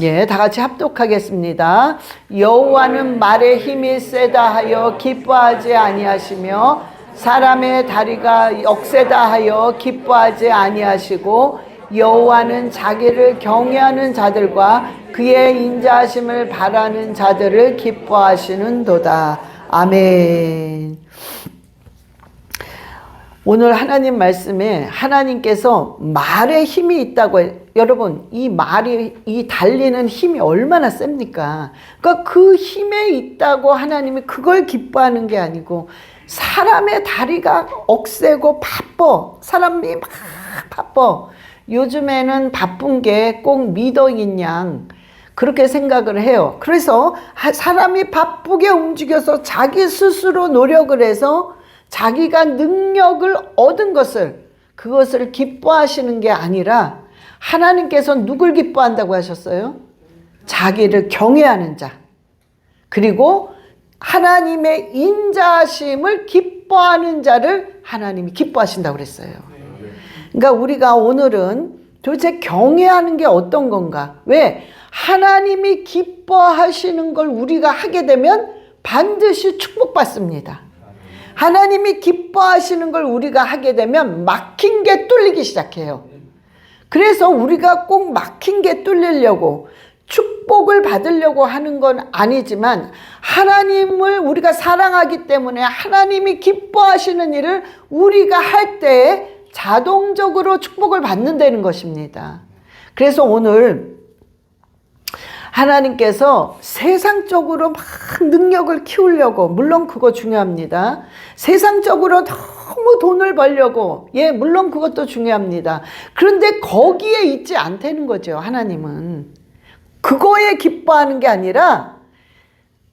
예, 다 같이 합독하겠습니다. 여호와는 말에 힘이 세다 하여 기뻐하지 아니하시며 사람의 다리가 억세다 하여 기뻐하지 아니하시고 여호와는 자기를 경외하는 자들과 그의 인자하심을 바라는 자들을 기뻐하시는도다. 아멘. 오늘 하나님 말씀에 하나님께서 말에 힘이 있다고 해요. 여러분, 이 말이, 이 달리는 힘이 얼마나 셉니까? 그러니까 그 힘에 있다고 하나님이 그걸 기뻐하는 게 아니고, 사람의 다리가 억세고 바빠. 사람이 막 바빠. 요즘에는 바쁜 게 꼭 미덕인 양 그렇게 생각을 해요. 그래서 사람이 바쁘게 움직여서 자기 스스로 노력을 해서 자기가 능력을 얻은 것을, 그것을 기뻐하시는 게 아니라 하나님께서 누굴 기뻐한다고 하셨어요? 자기를 경외하는 자, 그리고 하나님의 인자하심을 기뻐하는 자를 하나님이 기뻐하신다고 그랬어요. 그러니까 우리가 오늘은 도대체 경외하는 게 어떤 건가? 왜? 하나님이 기뻐하시는 걸 우리가 하게 되면 반드시 축복받습니다. 하나님이 기뻐하시는 걸 우리가 하게 되면 막힌 게 뚫리기 시작해요. 그래서 우리가 꼭 막힌 게 뚫리려고 축복을 받으려고 하는 건 아니지만, 하나님을 우리가 사랑하기 때문에 하나님이 기뻐하시는 일을 우리가 할 때 자동적으로 축복을 받는다는 것입니다. 그래서 오늘 하나님께서 세상적으로 막 능력을 키우려고, 물론 그거 중요합니다. 세상적으로 너무 돈을 벌려고, 예, 물론 그것도 중요합니다. 그런데 거기에 있지 않다는 거죠. 하나님은 그거에 기뻐하는 게 아니라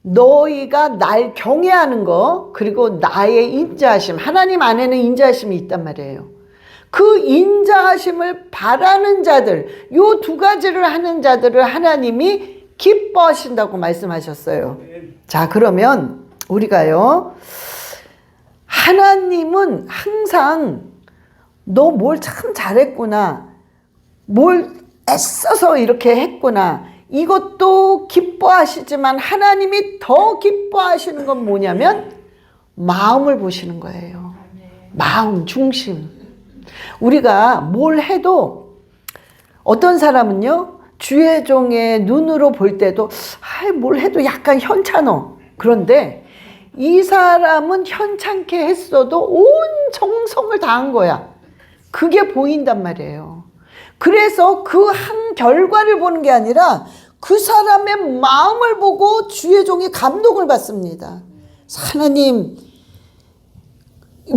너희가 날 경외하는 거, 그리고 나의 인자하심, 하나님 안에는 인자하심이 있단 말이에요. 그 인자하심을 바라는 자들, 요 두 가지를 하는 자들을 하나님이 기뻐하신다고 말씀하셨어요. 자, 그러면 우리가요, 하나님은 항상 너 뭘 참 잘했구나, 뭘 애써서 이렇게 했구나, 이것도 기뻐하시지만 하나님이 더 기뻐하시는 건 뭐냐면 마음을 보시는 거예요. 마음, 중심. 우리가 뭘 해도, 어떤 사람은요, 주의 종의 눈으로 볼 때도 뭘 해도 약간 현찮어. 그런데 이 사람은 현찮게 했어도 온 정성을 다한 거야. 그게 보인단 말이에요. 그래서 그 한 결과를 보는 게 아니라 그 사람의 마음을 보고 주의 종이 감동을 받습니다. 하나님,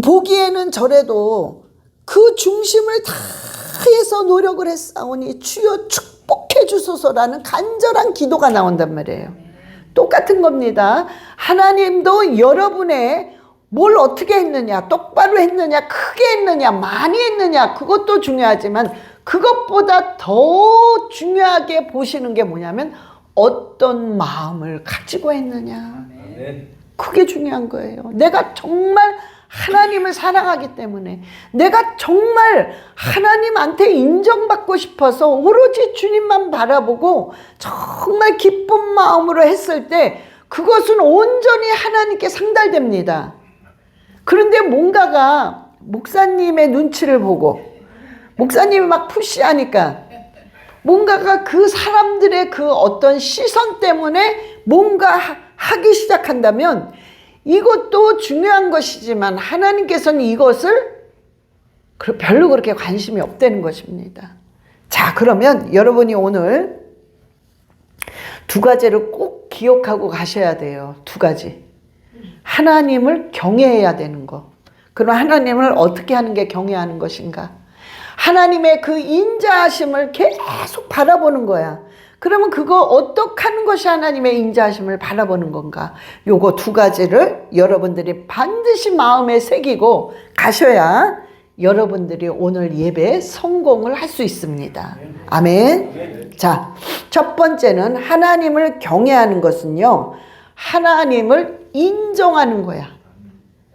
보기에는 저래도 그 중심을 다해서 노력을 했사오니 주여 축복해 주소서라는 간절한 기도가 나온단 말이에요. 똑같은 겁니다. 하나님도 여러분의 뭘 어떻게 했느냐, 똑바로 했느냐, 크게 했느냐, 많이 했느냐, 그것도 중요하지만 그것보다 더 중요하게 보시는 게 뭐냐면 어떤 마음을 가지고 했느냐. 그게 중요한 거예요. 내가 정말 하나님을 사랑하기 때문에, 내가 정말 하나님한테 인정받고 싶어서 오로지 주님만 바라보고 정말 기쁜 마음으로 했을 때 그것은 온전히 하나님께 상달됩니다. 그런데 뭔가가 목사님의 눈치를 보고 목사님이 막 푸시하니까 뭔가가 그 사람들의 그 어떤 시선 때문에 뭔가 하기 시작한다면 이것도 중요한 것이지만 하나님께서는 이것을 별로 그렇게 관심이 없다는 것입니다. 자, 그러면 여러분이 오늘 두 가지를 꼭 기억하고 가셔야 돼요. 두 가지. 하나님을 경외해야 되는 거. 그럼 하나님을 어떻게 하는 게 경외하는 것인가? 하나님의 그 인자하심을 계속 바라보는 거야. 그러면 그거 어떻게 하는 것이 하나님의 인자하심을 바라보는 건가? 요거 두 가지를 여러분들이 반드시 마음에 새기고 가셔야 여러분들이 오늘 예배 성공을 할 수 있습니다. 아멘. 자, 첫 번째는 하나님을 경외하는 것은요, 하나님을 인정하는 거야.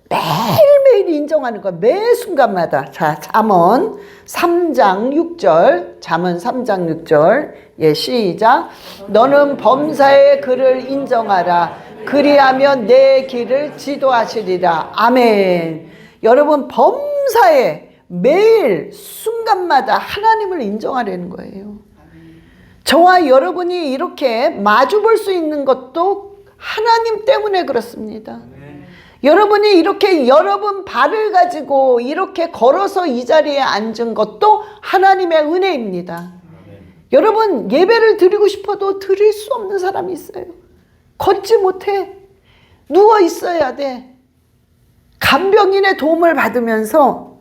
매일매일 인정하는 거 매 순간마다. 자, 잠언 3장 6절. 잠언 3장 6절. 예, 시작. 너는 범사의 그를 인정하라. 그리하면 내 길을 지도하시리라. 아멘. 여러분, 범사에 매일 순간마다 하나님을 인정하려는 거예요. 저와 여러분이 이렇게 마주 볼 수 있는 것도 하나님 때문에 그렇습니다. 여러분이 이렇게 여러분 발을 가지고 이렇게 걸어서 이 자리에 앉은 것도 하나님의 은혜입니다. 여러분, 예배를 드리고 싶어도 드릴 수 없는 사람이 있어요. 걷지 못해. 누워 있어야 돼. 간병인의 도움을 받으면서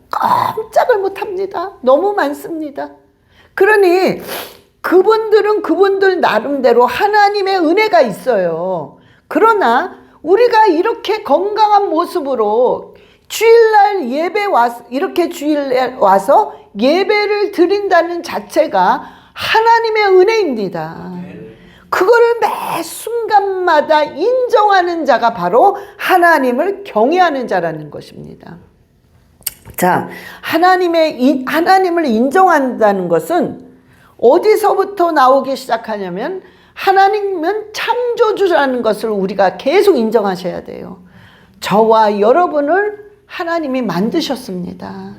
꼼짝을 못합니다. 너무 많습니다. 그러니 그분들은 그분들 나름대로 하나님의 은혜가 있어요. 그러나 우리가 이렇게 건강한 모습으로 주일날 예배 와서, 이렇게 주일날 와서 예배를 드린다는 자체가 하나님의 은혜입니다. 그거를 매 순간마다 인정하는 자가 바로 하나님을 경외하는 자라는 것입니다. 자, 하나님을 인정한다는 것은 어디서부터 나오기 시작하냐면, 하나님은 창조주라는 것을 우리가 계속 인정하셔야 돼요. 저와 여러분을 하나님이 만드셨습니다.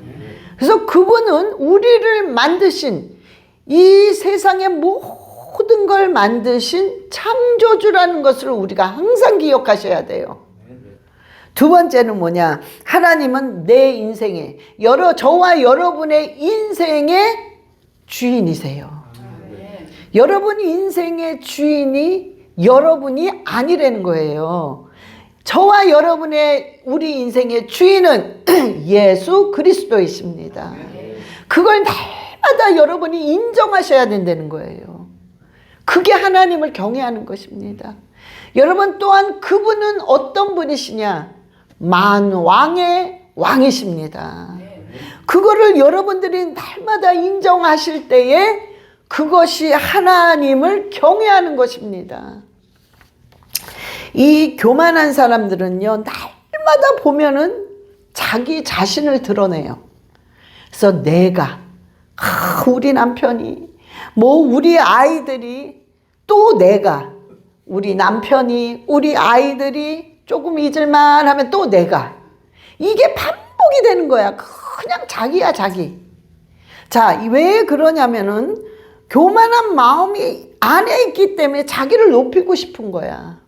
그래서 그분은 우리를 만드신, 이 세상의 모든 걸 만드신 창조주라는 것을 우리가 항상 기억하셔야 돼요. 두 번째는 뭐냐? 하나님은 내 인생에, 저와 여러분의 인생의 주인이세요. 여러분 인생의 주인이 여러분이 아니라는 거예요. 저와 여러분의 우리 인생의 주인은 예수 그리스도이십니다. 그걸 날마다 여러분이 인정하셔야 된다는 거예요. 그게 하나님을 경외하는 것입니다. 여러분 또한 그분은 어떤 분이시냐? 만왕의 왕이십니다. 그거를 여러분들이 날마다 인정하실 때에 그것이 하나님을 경외하는 것입니다. 이 교만한 사람들은요, 날마다 보면은 자기 자신을 드러내요. 그래서 내가, 우리 남편이, 우리 아이들이, 또 내가, 우리 남편이, 우리 아이들이 조금 잊을만 하면 또 내가. 이게 반복이 되는 거야. 그냥 자기야, 자기. 자, 왜 그러냐면은 교만한 마음이 안에 있기 때문에 자기를 높이고 싶은 거야.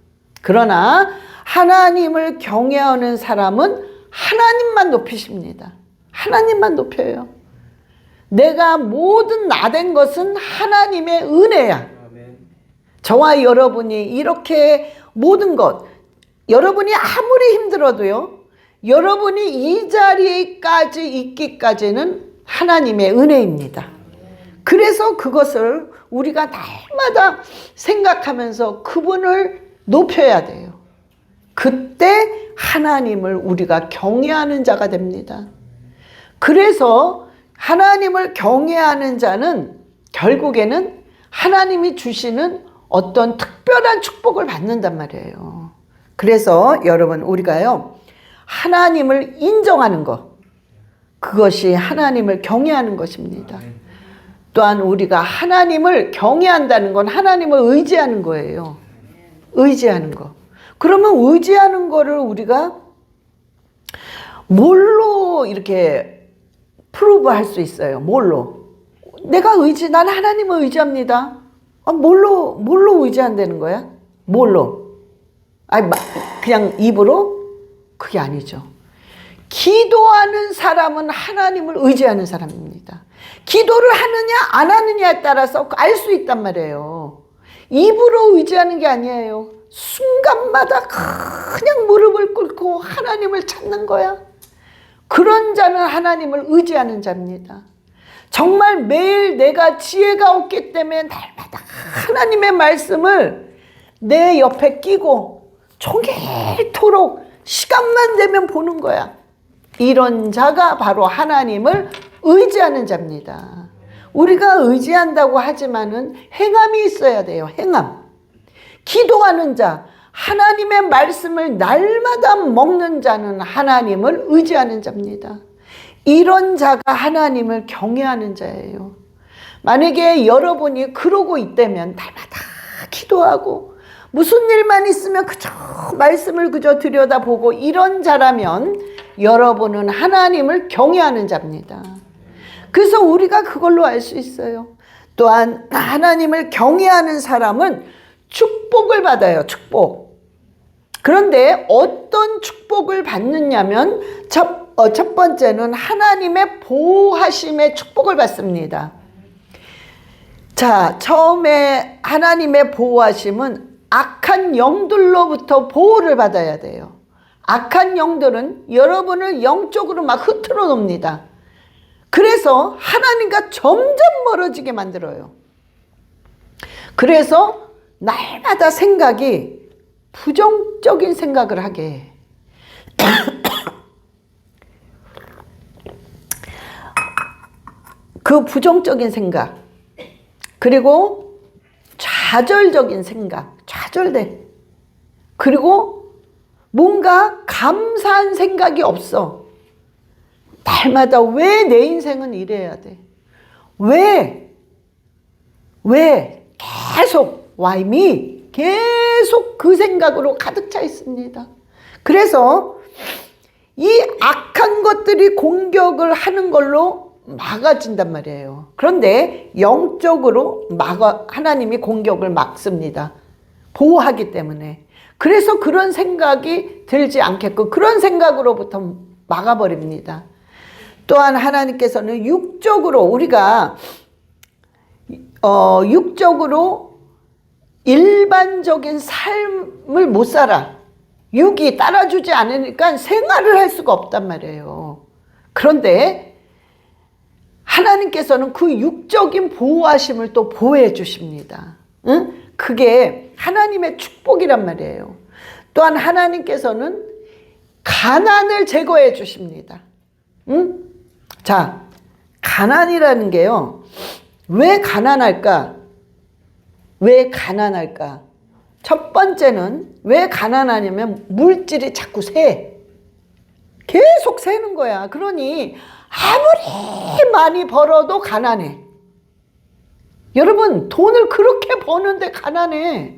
그러나 하나님을 경외하는 사람은 하나님만 높이십니다. 하나님만 높여요. 내가 모든 나된 것은 하나님의 은혜야. 저와 여러분이 이렇게 모든 것, 여러분이 아무리 힘들어도요, 여러분이 이 자리까지 있기까지는 하나님의 은혜입니다. 그래서 그것을 우리가 날마다 생각하면서 그분을 높여야 돼요. 그때 하나님을 우리가 경외하는 자가 됩니다. 그래서 하나님을 경외하는 자는 결국에는 하나님이 주시는 어떤 특별한 축복을 받는단 말이에요. 그래서 여러분, 우리가요, 하나님을 인정하는 것, 그것이 하나님을 경외하는 것입니다. 또한 우리가 하나님을 경외한다는 건 하나님을 의지하는 거예요. 의지하는 거. 그러면 의지하는 거를 우리가 뭘로 이렇게 프루브 할 수 있어요? 뭘로? 난 하나님을 의지합니다. 뭘로 의지한다는 거야? 뭘로? 그냥 입으로? 그게 아니죠. 기도하는 사람은 하나님을 의지하는 사람입니다. 기도를 하느냐 안 하느냐에 따라서 알 수 있단 말이에요. 입으로 의지하는 게 아니에요. 순간마다 그냥 무릎을 꿇고 하나님을 찾는 거야. 그런 자는 하나님을 의지하는 자입니다. 정말 매일 내가 지혜가 없기 때문에 날마다 하나님의 말씀을 내 옆에 끼고 종일토록 시간만 되면 보는 거야. 이런 자가 바로 하나님을 의지하는 자입니다. 우리가 의지한다고 하지만은 행함이 있어야 돼요. 행함. 기도하는 자, 하나님의 말씀을 날마다 먹는 자는 하나님을 의지하는 자입니다. 이런 자가 하나님을 경외하는 자예요. 만약에 여러분이 그러고 있다면 날마다 기도하고 무슨 일만 있으면 그저 말씀을 그저 들여다보고 이런 자라면 여러분은 하나님을 경외하는 자입니다. 그래서 우리가 그걸로 알 수 있어요. 또한 하나님을 경외하는 사람은 축복을 받아요. 축복. 그런데 어떤 축복을 받느냐면 첫 번째는 하나님의 보호하심의 축복을 받습니다. 자, 처음에 하나님의 보호하심은 악한 영들로부터 보호를 받아야 돼요. 악한 영들은 여러분을 영적으로 막 흐트러 놓습니다. 그래서 하나님과 점점 멀어지게 만들어요. 그래서 날마다 생각이 부정적인 생각을 하게 해. 그 부정적인 생각, 그리고 좌절적인 생각, 좌절돼. 그리고 뭔가 감사한 생각이 없어. 날마다 왜 내 인생은 이래야 돼? 왜 계속 why me? 계속 그 생각으로 가득 차 있습니다. 그래서 이 악한 것들이 공격을 하는 걸로 막아진단 말이에요. 그런데 영적으로 하나님이 공격을 막습니다. 보호하기 때문에. 그래서 그런 생각이 들지 않게끔 그런 생각으로부터 막아버립니다. 또한 하나님께서는 육적으로 우리가 육적으로 일반적인 삶을 못 살아. 육이 따라주지 않으니까 생활을 할 수가 없단 말이에요. 그런데 하나님께서는 그 육적인 보호하심을 또 보호해 주십니다. 응? 그게 하나님의 축복이란 말이에요. 또한 하나님께서는 가난을 제거해 주십니다. 응? 자, 가난이라는 게요. 왜 가난할까? 왜 가난할까? 첫 번째는 왜 가난하냐면 물질이 자꾸 새. 계속 새는 거야. 그러니 아무리 많이 벌어도 가난해. 여러분, 돈을 그렇게 버는데 가난해.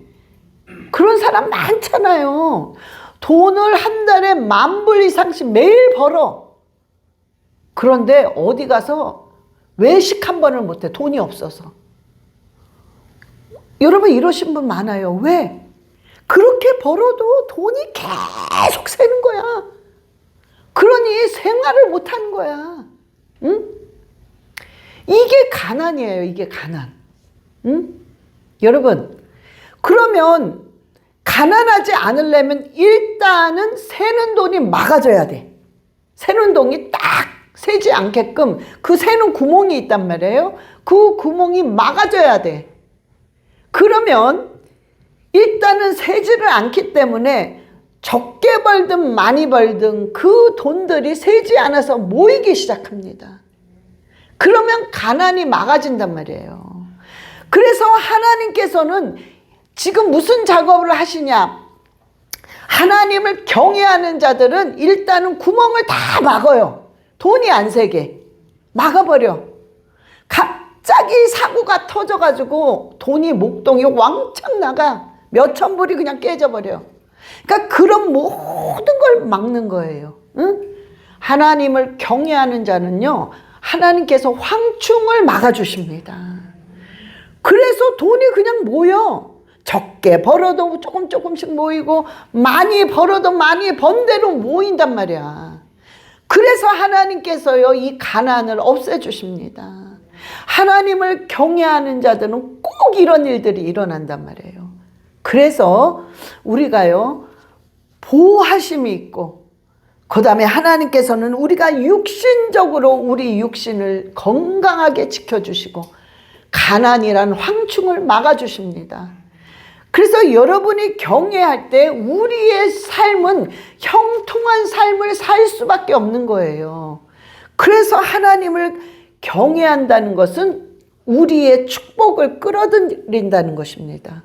그런 사람 많잖아요. 돈을 한 달에 10,000불 이상씩 매일 벌어. 그런데 어디 가서 외식 한 번을 못해. 돈이 없어서. 여러분, 이러신 분 많아요. 왜? 그렇게 벌어도 돈이 계속 새는 거야. 그러니 생활을 못하는 거야. 응? 이게 가난이에요. 이게 가난. 응? 여러분, 그러면 가난하지 않으려면 일단은 새는 돈이 막아져야 돼. 새는 돈이 딱 새지 않게끔 그 새는 구멍이 있단 말이에요. 그 구멍이 막아져야 돼. 그러면 일단은 새지를 않기 때문에 적게 벌든 많이 벌든 그 돈들이 새지 않아서 모이기 시작합니다. 그러면 가난이 막아진단 말이에요. 그래서 하나님께서는 지금 무슨 작업을 하시냐? 하나님을 경외하는 자들은 일단은 구멍을 다 막아요. 돈이 안 새게 막아버려. 갑자기 사고가 터져가지고 돈이 목동이 왕창 나가. 몇천 불이 그냥 깨져버려. 그러니까 그런 모든 걸 막는 거예요. 응? 하나님을 경외하는 자는요, 하나님께서 황충을 막아주십니다. 그래서 돈이 그냥 모여. 적게 벌어도 조금씩 모이고 많이 벌어도 많이 번 대로 모인단 말이야. 그래서 하나님께서요, 이 가난을 없애주십니다. 하나님을 경외하는 자들은 꼭 이런 일들이 일어난단 말이에요. 그래서 우리가요, 보호하심이 있고, 그 다음에 하나님께서는 우리가 육신적으로 우리 육신을 건강하게 지켜주시고 가난이란 황충을 막아주십니다. 그래서 여러분이 경외할 때 우리의 삶은 형통한 삶을 살 수밖에 없는 거예요. 그래서 하나님을 경외한다는 것은 우리의 축복을 끌어들인다는 것입니다.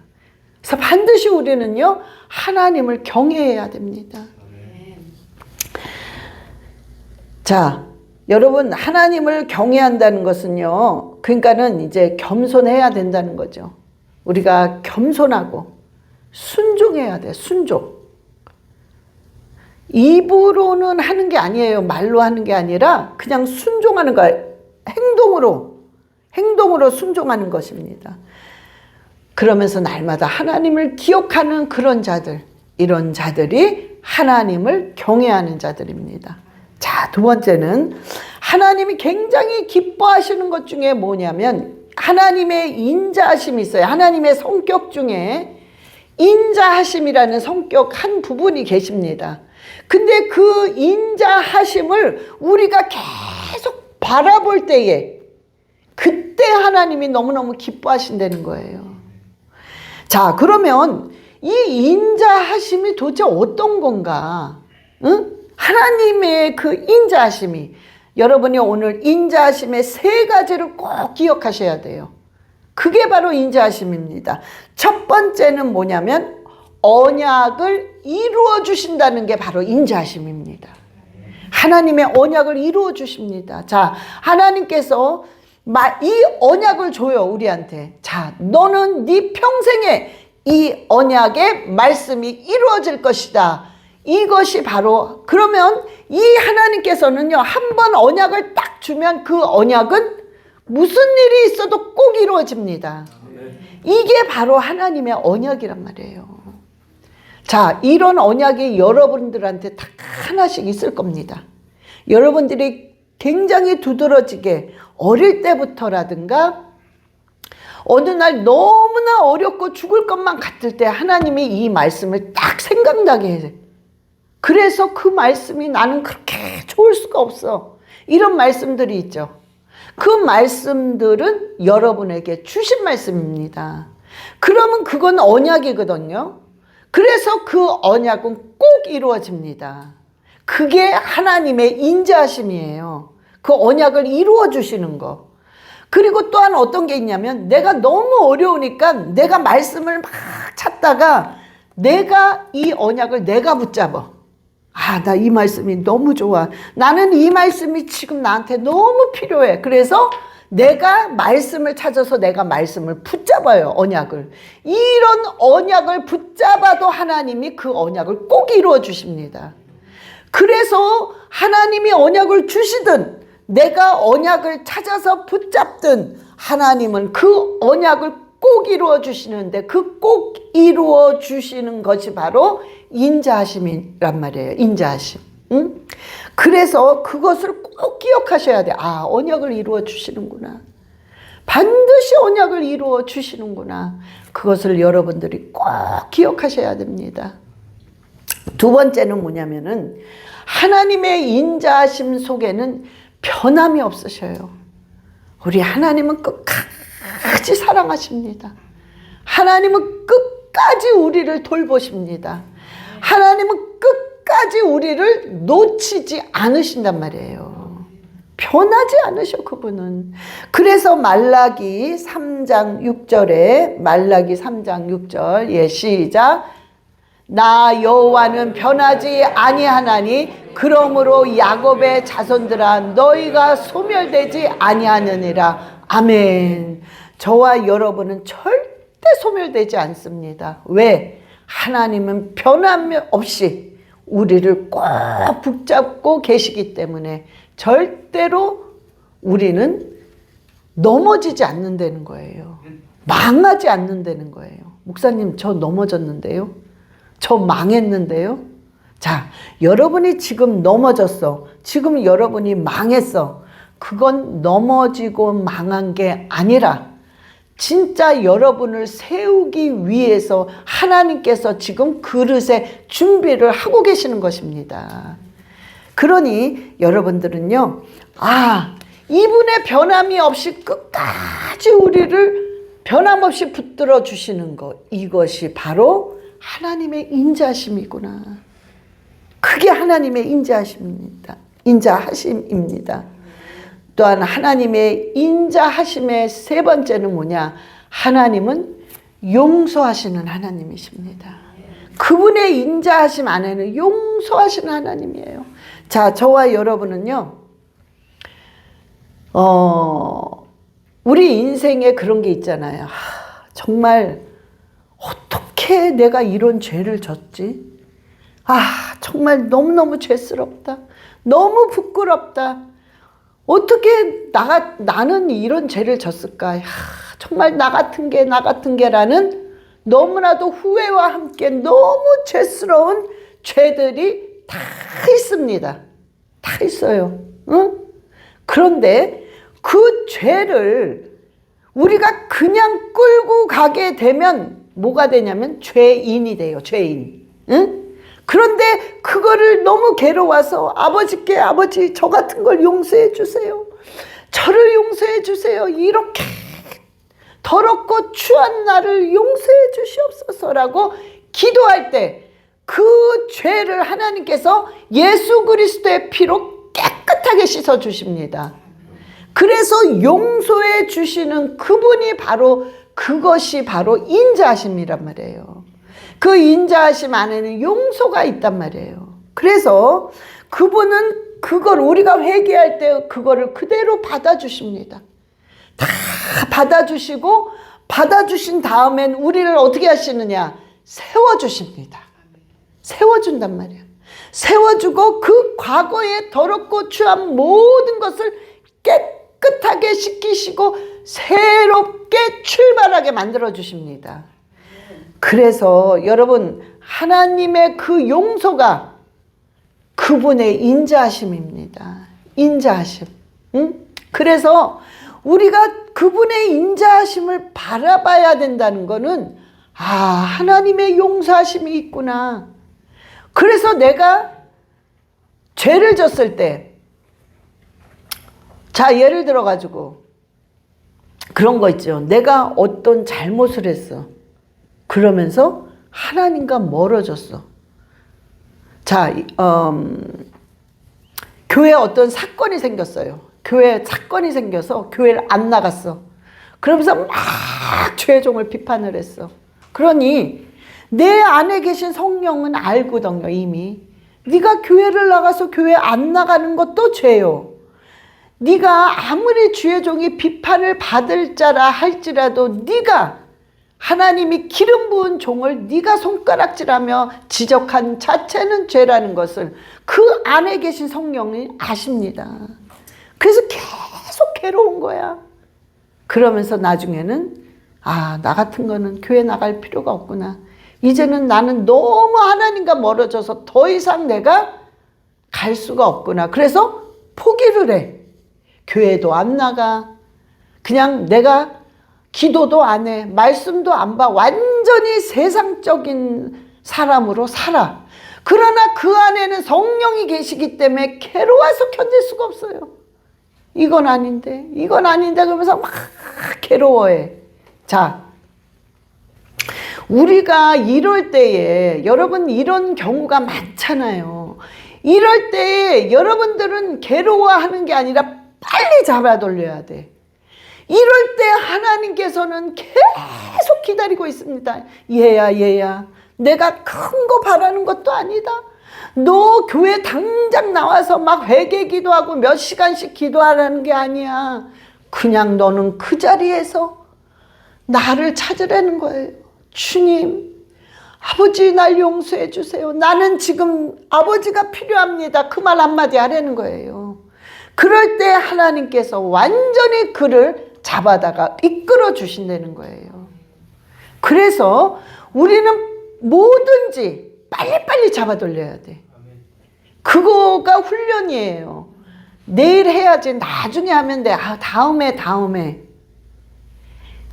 그래서 반드시 우리는요, 하나님을 경외해야 됩니다. 자, 여러분, 하나님을 경외한다는 것은요, 그러니까는 이제 겸손해야 된다는 거죠. 우리가 겸손하고 순종해야 돼, 순종. 입으로는 하는 게 아니에요. 말로 하는 게 아니라 그냥 순종하는 거예요. 행동으로 순종하는 것입니다. 그러면서 날마다 하나님을 기억하는 그런 자들, 이런 자들이 하나님을 경외하는 자들입니다. 자, 두 번째는 하나님이 굉장히 기뻐하시는 것 중에 뭐냐면 하나님의 인자하심이 있어요. 하나님의 성격 중에 인자하심이라는 성격 한 부분이 계십니다. 근데 그 인자하심을 우리가 계속 바라볼 때에 그때 하나님이 너무너무 기뻐하신다는 거예요. 자, 그러면 이 인자하심이 도대체 어떤 건가? 응? 하나님의 그 인자하심이, 여러분이 오늘 인자하심의 세 가지를 꼭 기억하셔야 돼요. 그게 바로 인자하심입니다. 첫 번째는 뭐냐면 언약을 이루어 주신다는 게 바로 인자하심입니다. 하나님의 언약을 이루어 주십니다. 자, 하나님께서 이 언약을 줘요, 우리한테. 자, 너는 네 평생에 이 언약의 말씀이 이루어질 것이다. 이것이 바로, 그러면 이 하나님께서는요, 한 번 언약을 딱 주면 그 언약은 무슨 일이 있어도 꼭 이루어집니다. 이게 바로 하나님의 언약이란 말이에요. 자, 이런 언약이 여러분들한테 다 하나씩 있을 겁니다. 여러분들이 굉장히 두드러지게 어릴 때부터라든가 어느 날 너무나 어렵고 죽을 것만 같을 때 하나님이 이 말씀을 딱 생각나게 해요. 그래서 그 말씀이 나는 그렇게 좋을 수가 없어. 이런 말씀들이 있죠. 그 말씀들은 여러분에게 주신 말씀입니다. 그러면 그건 언약이거든요. 그래서 그 언약은 꼭 이루어집니다. 그게 하나님의 인자하심이에요. 그 언약을 이루어 주시는 거. 그리고 또한 어떤 게 있냐면 내가 너무 어려우니까 내가 말씀을 막 찾다가 내가 이 언약을 내가 붙잡아. 아, 나 이 말씀이 너무 좋아. 나는 이 말씀이 지금 나한테 너무 필요해. 그래서 내가 말씀을 찾아서 내가 말씀을 붙잡아요, 언약을. 이런 언약을 붙잡아도 하나님이 그 언약을 꼭 이루어 주십니다. 그래서 하나님이 언약을 주시든 내가 언약을 찾아서 붙잡든 하나님은 그 언약을 꼭 이루어 주시는데 그 꼭 이루어 주시는 것이 바로 인자하심이란 말이에요. 인자하심. 응? 그래서 그것을 꼭 기억하셔야 돼. 아, 언약을 이루어 주시는구나. 반드시 언약을 이루어 주시는구나. 그것을 여러분들이 꼭 기억하셔야 됩니다. 두 번째는 뭐냐면은 하나님의 인자하심 속에는 변함이 없으셔요. 우리 하나님은 끝까지 사랑하십니다. 하나님은 끝까지 우리를 돌보십니다. 하나님은 끝까지 우리를 놓치지 않으신단 말이에요. 변하지 않으셔, 그분은. 그래서 말라기 3장 6절에 말라기 3장 6절, 예, 시작. 나 여호와는 변하지 아니하나니 그러므로 야곱의 자손들아 너희가 소멸되지 아니하느니라. 아멘. 저와 여러분은 절대 소멸되지 않습니다. 왜? 하나님은 변함 없이 우리를 꼭 붙잡고 계시기 때문에 절대로 우리는 넘어지지 않는다는 거예요. 망하지 않는다는 거예요. 목사님, 저 넘어졌는데요? 저 망했는데요? 자, 여러분이 지금 넘어졌어. 지금 여러분이 망했어. 그건 넘어지고 망한 게 아니라 진짜 여러분을 세우기 위해서 하나님께서 지금 그릇에 준비를 하고 계시는 것입니다. 그러니 여러분들은요, 아, 이분의 변함이 없이 끝까지 우리를 변함없이 붙들어 주시는 것, 이것이 바로 하나님의 인자하심이구나. 그게 하나님의 인자하심입니다. 인자하심입니다. 또한 하나님의 인자하심의 세 번째는 뭐냐? 하나님은 용서하시는 하나님이십니다. 그분의 인자하심 안에는 용서하시는 하나님이에요. 자, 저와 여러분은요, 우리 인생에 그런 게 있잖아요. 정말 어떻게 내가 이런 죄를 졌지? 정말 너무너무 죄스럽다. 너무 부끄럽다. 어떻게 나는 이런 죄를 졌을까? 정말 나 같은 게라는 너무나도 후회와 함께 너무 죄스러운 죄들이 다 있습니다. 다 있어요. 응? 그런데 그 죄를 우리가 그냥 끌고 가게 되면 뭐가 되냐면 죄인이 돼요. 죄인. 응? 그런데 그거를 너무 괴로워서 아버지께 아버지 저 같은 걸 용서해 주세요. 저를 용서해 주세요. 이렇게 더럽고 추한 나를 용서해 주시옵소서라고 기도할 때 그 죄를 하나님께서 예수 그리스도의 피로 깨끗하게 씻어 주십니다. 그래서 용서해 주시는 그분이 그것이 바로 인자하심이란 말이에요. 그 인자하심 안에는 용서가 있단 말이에요. 그래서 그분은 그걸 우리가 회개할 때 그거를 그대로 받아주십니다. 다 받아주시고 받아주신 다음엔 우리를 어떻게 하시느냐? 세워주십니다. 세워준단 말이야. 세워주고 그 과거의 더럽고 추한 모든 것을 깨끗하게 씻기시고 새롭게 출발하게 만들어주십니다. 그래서 여러분, 하나님의 그 용서가 그분의 인자하심입니다. 인자하심. 응? 그래서 우리가 그분의 인자하심을 바라봐야 된다는 거는 하나님의 용서하심이 있구나. 그래서 내가 죄를 졌을 때, 자, 예를 들어 가지고 그런 거 있죠. 내가 어떤 잘못을 했어. 그러면서 하나님과 멀어졌어. 자, 교회에 어떤 사건이 생겼어요. 교회에 사건이 생겨서 교회를 안 나갔어. 그러면서 막 죄종을 비판을 했어. 그러니 내 안에 계신 성령은 알거든요, 이미. 네가 교회를 나가서 교회 안 나가는 것도 죄요. 네가 아무리 주의 종이 비판을 받을 자라 할지라도 네가 하나님이 기름 부은 종을 네가 손가락질하며 지적한 자체는 죄라는 것을 그 안에 계신 성령이 아십니다. 그래서 계속 괴로운 거야. 그러면서 나중에는 나 같은 거는 교회 나갈 필요가 없구나. 이제는 나는 너무 하나님과 멀어져서 더 이상 내가 갈 수가 없구나. 그래서 포기를 해. 교회도 안 나가. 그냥 내가 기도도 안 해. 말씀도 안 봐. 완전히 세상적인 사람으로 살아. 그러나 그 안에는 성령이 계시기 때문에 괴로워서 견딜 수가 없어요. 이건 아닌데 그러면서 막 괴로워해. 자, 우리가 이럴 때에 여러분 이런 경우가 많잖아요. 이럴 때에 여러분들은 괴로워하는 게 아니라 빨리 잡아 돌려야 돼. 이럴 때 하나님께서는 계속 기다리고 있습니다. 얘야 내가 큰 거 바라는 것도 아니다. 너 교회 당장 나와서 막 회개 기도하고 몇 시간씩 기도하라는 게 아니야. 그냥 너는 그 자리에서 나를 찾으라는 거예요. 주님, 아버지 날 용서해 주세요. 나는 지금 아버지가 필요합니다. 그 말 한마디 하라는 거예요. 그럴 때 하나님께서 완전히 그를 잡아다가 이끌어 주신다는 거예요. 그래서 우리는 뭐든지 빨리빨리 잡아 돌려야 돼. 그거가 훈련이에요. 내일 해야지, 나중에 하면 돼. 다음에.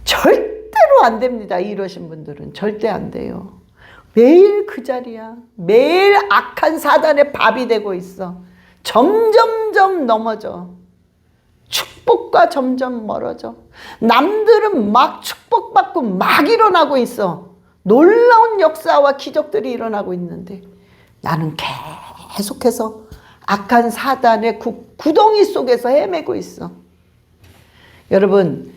절대로 안 됩니다. 이러신 분들은 절대 안 돼요. 매일 그 자리야. 매일 악한 사단의 밥이 되고 있어. 점점점 넘어져. 축복과 점점 멀어져. 남들은 막 축복받고 막 일어나고 있어. 놀라운 역사와 기적들이 일어나고 있는데 나는 계속해서 악한 사단의 구덩이 속에서 헤매고 있어. 여러분,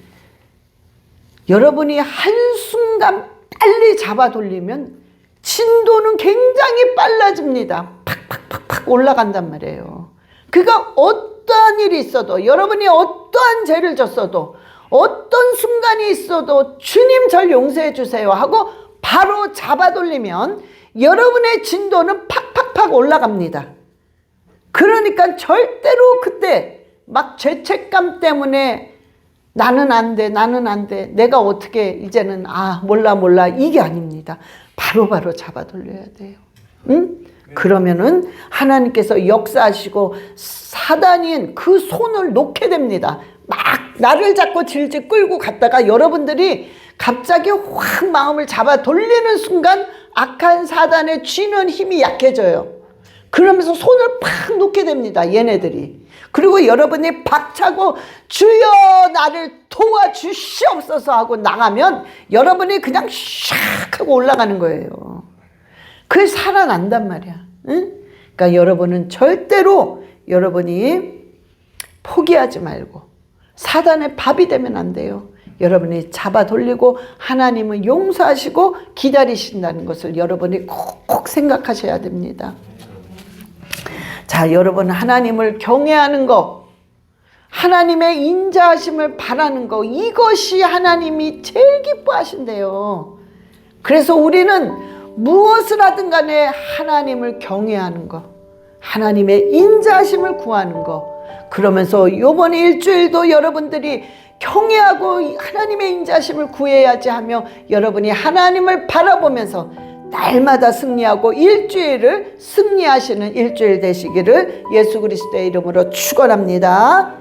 여러분이 한순간 빨리 잡아 돌리면 진도는 굉장히 빨라집니다. 팍팍팍팍 올라간단 말이에요. 그러니까 어떠한 일이 있어도, 여러분이 어떠한 죄를 졌어도, 어떤 순간이 있어도 주님 절 용서해 주세요 하고 바로 잡아 돌리면 여러분의 진도는 팍팍팍 올라갑니다. 그러니까 절대로 그때 막 죄책감 때문에 나는 안 돼, 나는 안 돼, 내가 어떻게 이제는 몰라 이게 아닙니다. 바로바로 잡아 돌려야 돼요. 응? 그러면은 하나님께서 역사하시고 사단인 그 손을 놓게 됩니다. 막 나를 잡고 질질 끌고 갔다가 여러분들이 갑자기 확 마음을 잡아 돌리는 순간 악한 사단의 쥐는 힘이 약해져요. 그러면서 손을 팍 놓게 됩니다. 얘네들이. 그리고 여러분이 박차고 주여 나를 도와주시옵소서 하고 나가면 여러분이 그냥 샥 하고 올라가는 거예요. 그게 살아난단 말이야. 응? 그러니까 여러분은 절대로 여러분이 포기하지 말고 사단의 밥이 되면 안 돼요. 여러분이 잡아 돌리고 하나님은 용서하시고 기다리신다는 것을 여러분이 꼭 생각하셔야 됩니다. 자, 여러분 하나님을 경외하는 거, 하나님의 인자하심을 바라는 거, 이것이 하나님이 제일 기뻐하신대요. 그래서 우리는 무엇을 하든 간에 하나님을 경외하는 거, 하나님의 인자하심을 구하는 거, 그러면서 이번 일주일도 여러분들이 경외하고 하나님의 인자하심을 구해야지 하며 여러분이 하나님을 바라보면서 날마다 승리하고 일주일을 승리하시는 일주일 되시기를 예수 그리스도의 이름으로 축원합니다.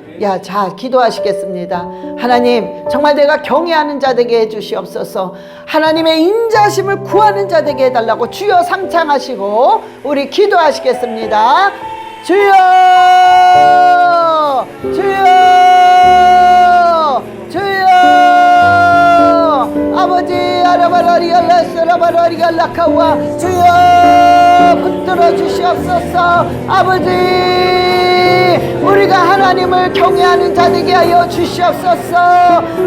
자, 기도하시겠습니다. 하나님, 정말 내가 경외하는 자 되게 해주시옵소서. 하나님의 인자하심을 구하는 자 되게 해달라고 주여 상창하시고 우리 기도하시겠습니다. 주여, 주여, 주여. 아버지 아라바라리알라스라바라리알라카와 주여 붙들어 주시옵소서. 아버지, 우리가 하나님을 경외하는 자 되게 하여 주시옵소서.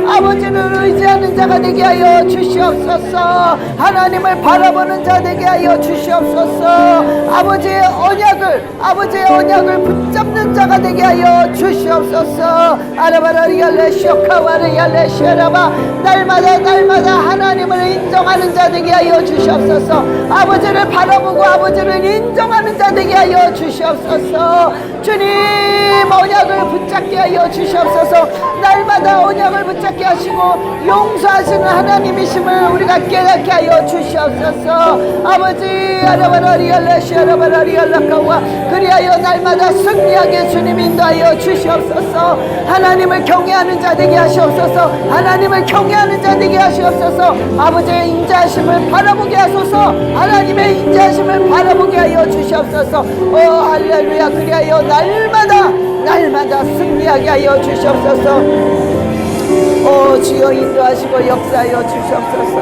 아버지를 의지하는 자가 되게 하여 주시옵소서. 하나님을 바라보는 자 되게 하여 주시옵소서. 아버지의 언약을 붙잡는 자가 되게 하여 주시옵소서. 아라바라리알레시오카와리알레시라바 날마다 하나님을 인정하는 자 되게 하여 주시옵소서. 아버지를 바라보고 아버지를 인정하는 자 되게 하여 주시옵소서. 주님, 언약을 붙잡게 하여 주시옵소서. 날마다 언약을 붙잡게 하시고 용서하시는 하나님이심을 우리가 깨닫게 하여 주시옵소서. 아버지 아라바라리알레시아라바라리알라카와 그리하여 날마다 승리하게 주님 인도하여 주시옵소서. 하나님을 경외하는 자 되게 하시옵소서. 하나님을 경외하는 자 되게 하시옵소서. 아버지의 인자하심을 바라보게 하소서. 하나님의 인자하심을 바라보게 하여 주시옵소서. 할렐루야. 그리하여 날마다 승리하게 하여 주시옵소서. 주여 인도하시고 역사하여 주시옵소서.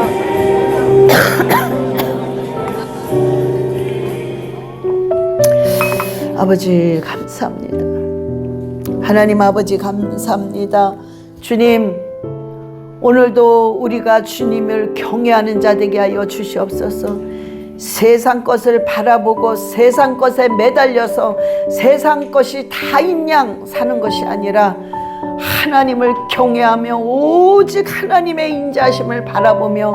아버지 감사합니다. 하나님 아버지 감사합니다. 주님, 오늘도 우리가 주님을 경외하는 자 되게 하여 주시옵소서. 세상 것을 바라보고 세상 것에 매달려서 세상 것이 다인 양 사는 것이 아니라 하나님을 경외하며 오직 하나님의 인자하심을 바라보며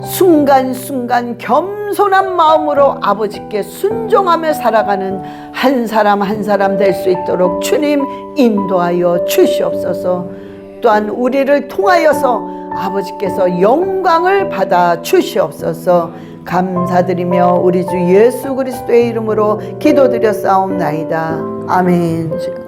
순간순간 겸손한 마음으로 아버지께 순종하며 살아가는 한 사람 한 사람 될 수 있도록 주님 인도하여 주시옵소서. 또한 우리를 통하여서 아버지께서 영광을 받아 주시옵소서. 감사드리며 우리 주 예수 그리스도의 이름으로 기도드렸사옵나이다. 아멘.